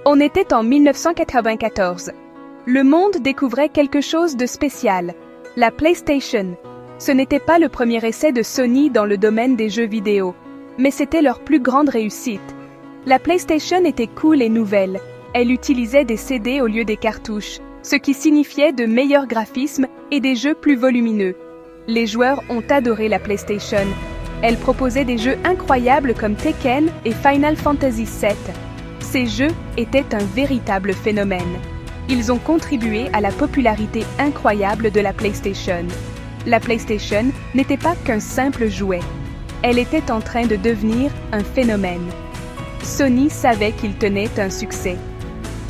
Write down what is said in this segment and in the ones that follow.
On était en 1994. Le monde découvrait quelque chose de spécial, la PlayStation. Ce n'était pas le premier essai de Sony dans le domaine des jeux vidéo, mais c'était leur plus grande réussite. La PlayStation était cool et nouvelle. Elle utilisait des CD au lieu des cartouches, ce qui signifiait de meilleurs graphismes et des jeux plus volumineux. Les joueurs ont adoré la PlayStation. Elle proposait des jeux incroyables comme Tekken et Final Fantasy VII. Ces jeux étaient un véritable phénomène. Ils ont contribué à la popularité incroyable de la PlayStation. La PlayStation n'était pas qu'un simple jouet. Elle était en train de devenir un phénomène. Sony savait qu'il tenait un succès.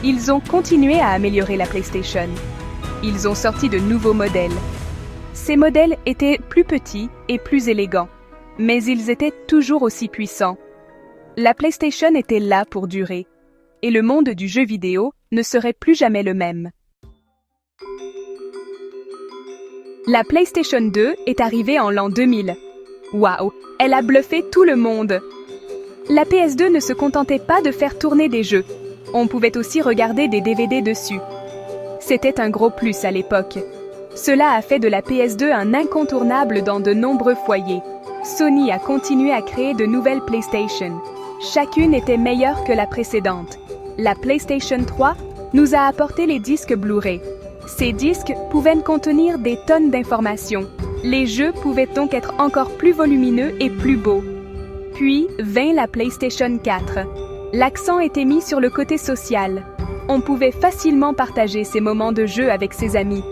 Ils ont continué à améliorer la PlayStation. Ils ont sorti de nouveaux modèles. Ces modèles étaient plus petits et plus élégants, mais ils étaient toujours aussi puissants. La PlayStation était là pour durer, et le monde du jeu vidéo ne serait plus jamais le même. La PlayStation 2 est arrivée en l'an 2000. Waouh, elle a bluffé tout le monde! La PS2 ne se contentait pas de faire tourner des jeux. On pouvait aussi regarder des DVD dessus. C'était un gros plus à l'époque. Cela a fait de la PS2 un incontournable dans de nombreux foyers. Sony a continué à créer de nouvelles PlayStation. Chacune était meilleure que la précédente. La PlayStation 3 nous a apporté les disques Blu-ray. Ces disques pouvaient contenir des tonnes d'informations. Les jeux pouvaient donc être encore plus volumineux et plus beaux. Puis vint la PlayStation 4. L'accent était mis sur le côté social. On pouvait facilement partager ses moments de jeu avec ses amis.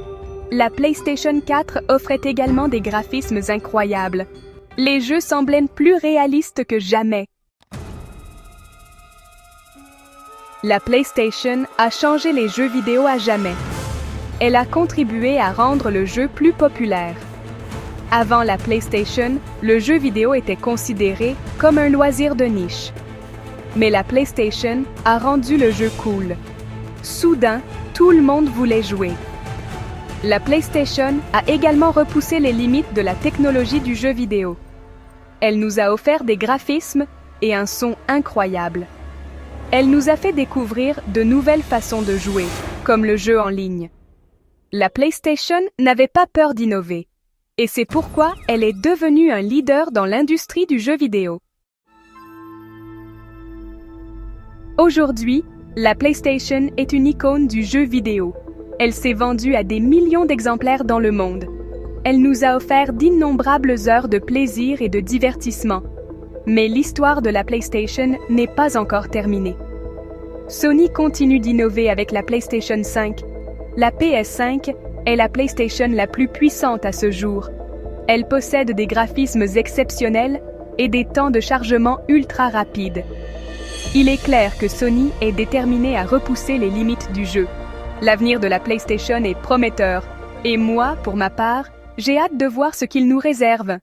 La PlayStation 4 offrait également des graphismes incroyables. Les jeux semblaient plus réalistes que jamais. La PlayStation a changé les jeux vidéo à jamais. Elle a contribué à rendre le jeu plus populaire. Avant la PlayStation, le jeu vidéo était considéré comme un loisir de niche. Mais la PlayStation a rendu le jeu cool. Soudain, tout le monde voulait jouer. La PlayStation a également repoussé les limites de la technologie du jeu vidéo. Elle nous a offert des graphismes et un son incroyable. Elle nous a fait découvrir de nouvelles façons de jouer, comme le jeu en ligne. La PlayStation n'avait pas peur d'innover. Et c'est pourquoi elle est devenue un leader dans l'industrie du jeu vidéo. Aujourd'hui, la PlayStation est une icône du jeu vidéo. Elle s'est vendue à des millions d'exemplaires dans le monde. Elle nous a offert d'innombrables heures de plaisir et de divertissement. Mais l'histoire de la PlayStation n'est pas encore terminée. Sony continue d'innover avec la PlayStation 5. La PS5 est la PlayStation la plus puissante à ce jour. Elle possède des graphismes exceptionnels et des temps de chargement ultra rapides. Il est clair que Sony est déterminé à repousser les limites du jeu. L'avenir de la PlayStation est prometteur, et moi, pour ma part, j'ai hâte de voir ce qu'il nous réserve.